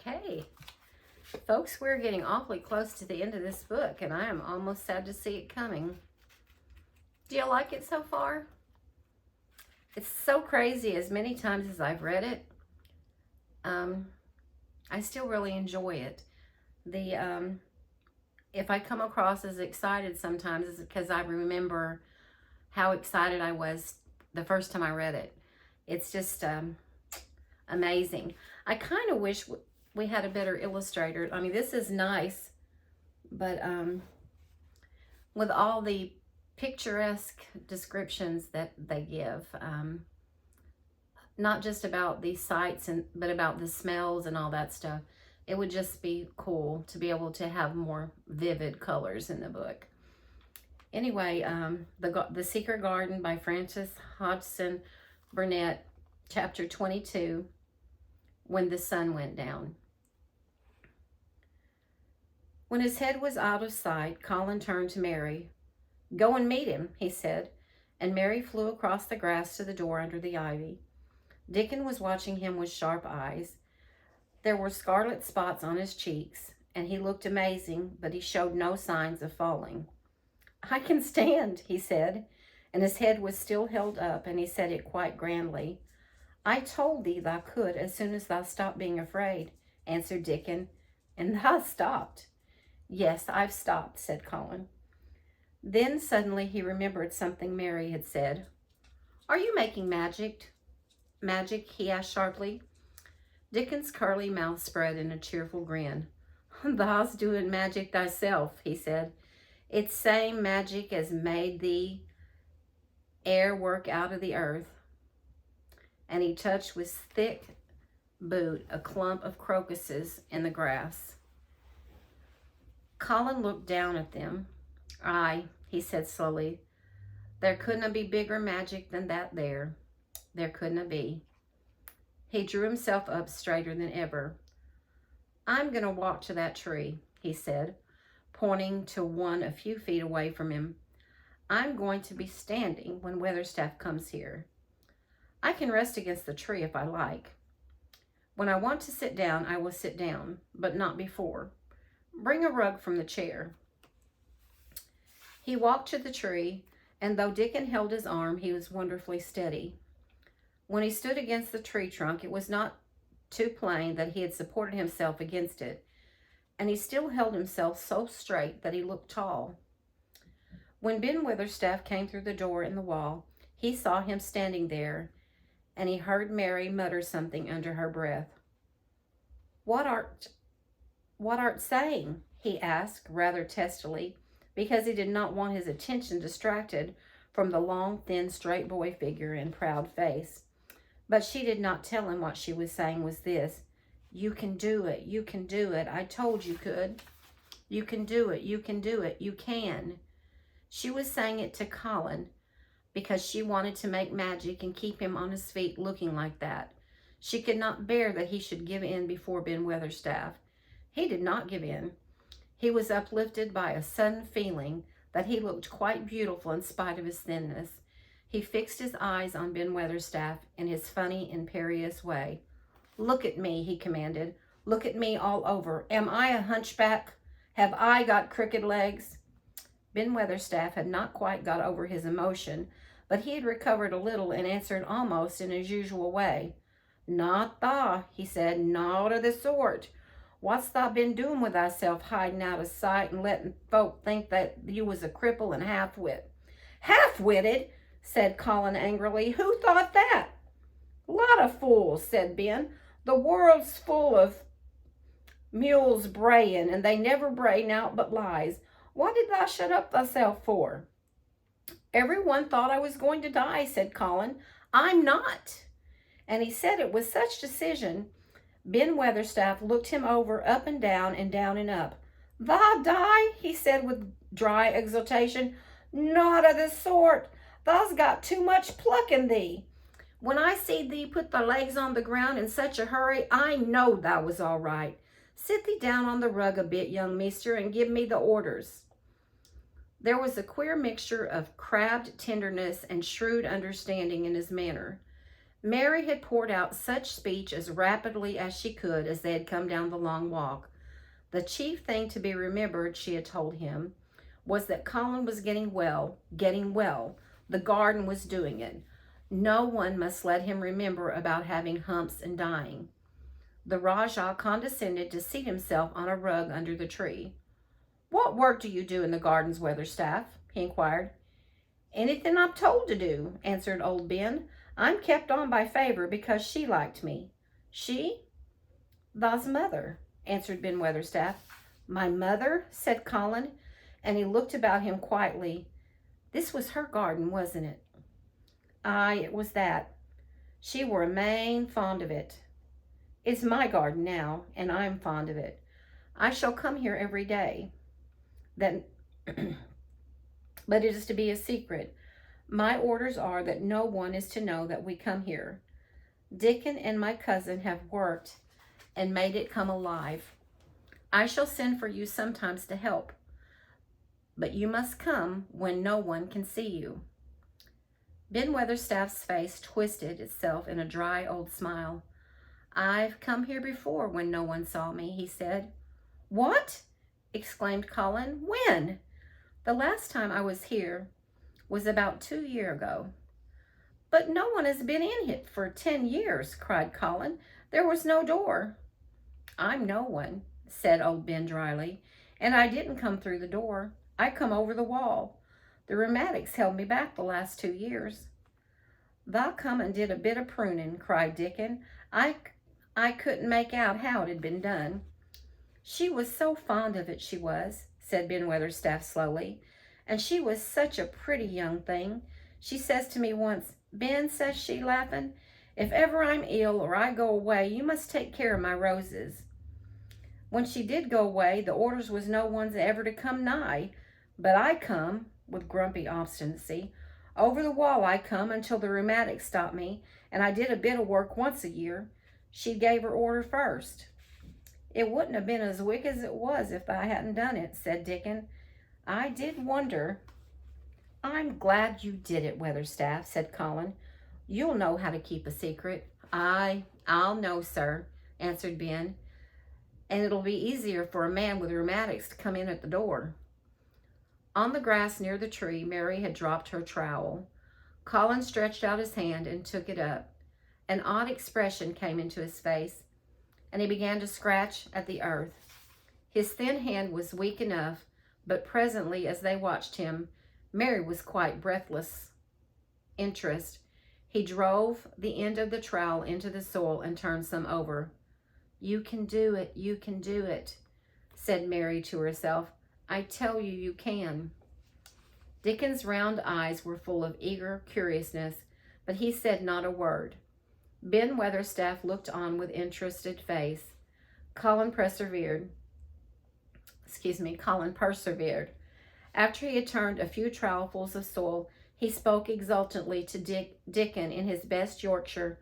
Okay, folks, we're getting awfully close to the end of this book, and I am almost sad to see it coming. Do you like it so far? It's so crazy. As many times as I've read it, I still really enjoy it. If I come across as excited sometimes, it's because I remember how excited I was the first time I read it. It's just amazing. I kind of wish we had a better illustrator. I mean, this is nice, but with all the picturesque descriptions that they give, not just about these sights but about the smells and all that stuff, it would just be cool to be able to have more vivid colors in the book. Anyway, The Secret Garden by Frances Hodgson Burnett, chapter 22, When the Sun Went Down. When his head was out of sight, Colin turned to Mary. "Go and meet him," he said, and Mary flew across the grass to the door under the ivy. Dickon was watching him with sharp eyes. There were scarlet spots on his cheeks, and he looked amazing, but he showed no signs of falling. "I can stand," he said, and his head was still held up, and he said it quite grandly. "I told thee thou could as soon as thou stopped being afraid," answered Dickon, "and thou stopped." "Yes, I've stopped," said Colin. Then suddenly he remembered something Mary had said. "Are you making magic?" "Magic?" he asked sharply. Dickon's curly mouth spread in a cheerful grin. "Thou's doing magic thyself," he said. "It's same magic as made the air work out of the earth." And he touched with thick boot a clump of crocuses in the grass. Colin looked down at them. "Aye," he said slowly, "there couldna be bigger magic than that there. There couldna be." He drew himself up straighter than ever. "I'm going to walk to that tree," he said, pointing to one a few feet away from him. "I'm going to be standing when Weatherstaff comes here. I can rest against the tree if I like. When I want to sit down, I will sit down, but not before. Bring a rug from the chair." He walked to the tree, and though Dickon held his arm, he was wonderfully steady. When he stood against the tree trunk, it was not too plain that he had supported himself against it, and he still held himself so straight that he looked tall. When Ben Weatherstaff came through the door in the wall, he saw him standing there, and he heard Mary mutter something under her breath. What art saying?" he asked rather testily, because he did not want his attention distracted from the long, thin, straight boy figure and proud face. But she did not tell him what she was saying was this: "You can do it. You can do it. I told you could. You can do it. You can do it. You can." She was saying it to Colin because she wanted to make magic and keep him on his feet looking like that. She could not bear that he should give in before Ben Weatherstaff. He did not give in. He was uplifted by a sudden feeling that he looked quite beautiful in spite of his thinness. He fixed his eyes on Ben Weatherstaff in his funny, imperious way. "Look at me," he commanded. "Look at me all over. Am I a hunchback? Have I got crooked legs?" Ben Weatherstaff had not quite got over his emotion, but he had recovered a little and answered almost in his usual way. "Not tha," he said, "not o' the sort. What's thou been doing with thyself, hiding out of sight and letting folk think that you was a cripple and half-wit?" "Half-witted?" said Colin angrily. "Who thought that?" "Lot of fools," said Ben. "The world's full of mules braying, and they never bray naught but lies. What did thou shut up thyself for?" "Everyone thought I was going to die," said Colin. "I'm not." And he said it with such decision, Ben Weatherstaff looked him over, up and down and up. "Thou die?" he said with dry exultation. "Not o' the sort. Thou's got too much pluck in thee. When I seed thee put thy legs on the ground in such a hurry, I knowed thou was all right. Sit thee down on the rug a bit, young meester, and give me the orders." There was a queer mixture of crabbed tenderness and shrewd understanding in his manner. Mary had poured out such speech as rapidly as she could as they had come down the long walk. The chief thing to be remembered, she had told him, was that Colin was getting well. The garden was doing it. No one must let him remember about having humps and dying. The Rajah condescended to seat himself on a rug under the tree. "What work do you do in the gardens, Weatherstaff?" he inquired. "Anything I'm told to do," answered old Ben. "I'm kept on by favor because she liked me." "She?" "Tha's mother," answered Ben Weatherstaff. "My mother?" said Colin, and he looked about him quietly. This was her garden, wasn't it? Aye, it was that. She were a main fond of it. It's my garden now, and I'm fond of it. I shall come here every day. Then, but it is to be a secret. My orders are that no one is to know that we come here. Dickon and my cousin have worked and made it come alive. I shall send for you sometimes to help, but you must come when no one can see you." Ben Weatherstaff's face twisted itself in a dry old smile. "I've come here before when no one saw me," he said. "What?" exclaimed Colin. "When?" "The last time I was here was about 2 years ago." "But no one has been in it for 10 years, cried Colin. "There was no door." "I'm no one," said old Ben dryly, "and I didn't come through the door. I come over the wall. The rheumatics held me back the last 2 years. "Thou come and did a bit of pruning," cried Dickon. I couldn't make out how it had been done." "She was so fond of it, she was," said Ben Weatherstaff slowly. "And she was such a pretty young thing. She says to me once, 'Ben,' says she, laughing, 'if ever I'm ill or I go away, you must take care of my roses.' When she did go away, the orders was no one's ever to come nigh, but I come," with grumpy obstinacy. "Over the wall I come until the rheumatics stopped me, and I did a bit of work once a year. She gave her order first." "It wouldn't have been as wick as it was if I hadn't done it," said Dickon. "I did wonder." "I'm glad you did it, Weatherstaff," said Colin. "You'll know how to keep a secret." "Aye, I'll know, sir," answered Ben. "And it'll be easier for a man with rheumatics to come in at the door." On the grass near the tree, Mary had dropped her trowel. Colin stretched out his hand and took it up. An odd expression came into his face, and he began to scratch at the earth. His thin hand was weak enough, but presently, as they watched him, Mary was quite breathless interest. He drove the end of the trowel into the soil and turned some over. "You can do it, you can do it," said Mary to herself. "I tell you, you can." Dickon's round eyes were full of eager curiousness, but he said not a word. Ben Weatherstaff looked on with interested face. Colin persevered. After he had turned a few trowelfuls of soil, he spoke exultantly to Dickon in his best Yorkshire.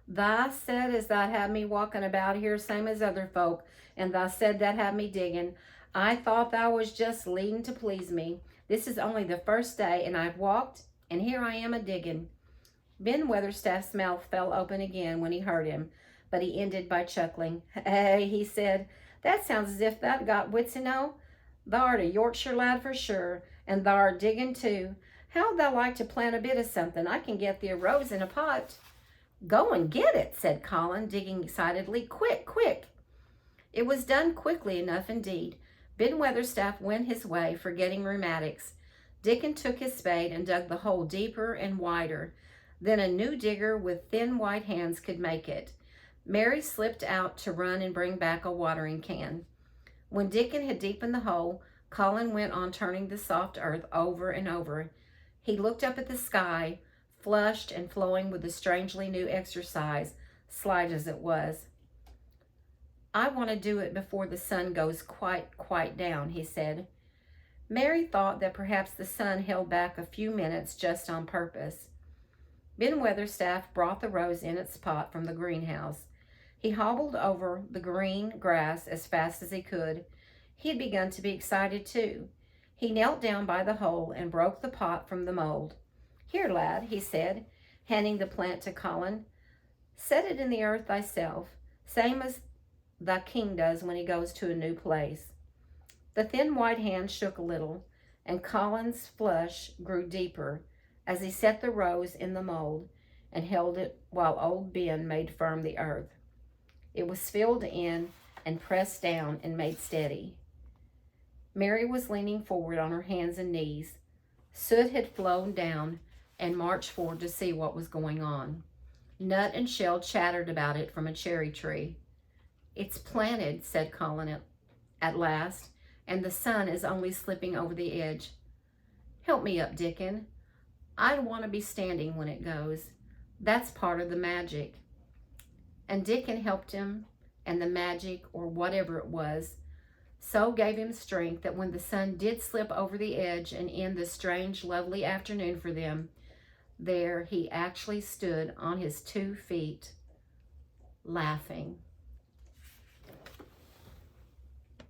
"Tha said as tha'd have me walking about here same as other folk, and tha said tha'd have me digging. I thought thou was just leading to please me. This is only the first day, and I've walked, and here I am a-digging." Ben Weatherstaff's mouth fell open again when he heard him, but he ended by chuckling. "Hey," he said, "that sounds as if tha'd got wits enow. Thou'rt a Yorkshire lad for sure, and thou'rt digging too. How'd thou like to plant a bit of something? I can get thee a rose in a pot." "Go and get it," said Colin, digging excitedly. "Quick, quick." It was done quickly enough indeed. Ben Weatherstaff went his way, forgetting rheumatics. Dickon took his spade and dug the hole deeper and wider than a new digger with thin white hands could make it. Mary slipped out to run and bring back a watering can. When Dickon had deepened the hole, Colin went on turning the soft earth over and over. He looked up at the sky, flushed and flowing with the strangely new exercise, slight as it was. "I want to do it before the sun goes quite down," he said. Mary thought that perhaps the sun held back a few minutes just on purpose. Ben Weatherstaff brought the rose in its pot from the greenhouse. He hobbled over the green grass as fast as he could. He had begun to be excited too. He knelt down by the hole and broke the pot from the mold. "Here, lad," he said, handing the plant to Colin. Set it in the earth thyself, same as thy king does when he goes to a new place. The thin white hand shook a little, and Colin's flush grew deeper as he set the rose in the mold and held it while old Ben made firm the earth. It was filled in and pressed down and made steady. Mary was leaning forward on her hands and knees. Soot had flown down and marched forward to see what was going on. Nut and Shell chattered about it from a cherry tree. "It's planted," said Colin at last, "and the sun is only slipping over the edge. Help me up, Dickon. I want to be standing when it goes. That's part of the magic." And Dickon helped him, and the magic, or whatever it was, so gave him strength that when the sun did slip over the edge and end the strange, lovely afternoon for them, there he actually stood on his 2 feet, laughing.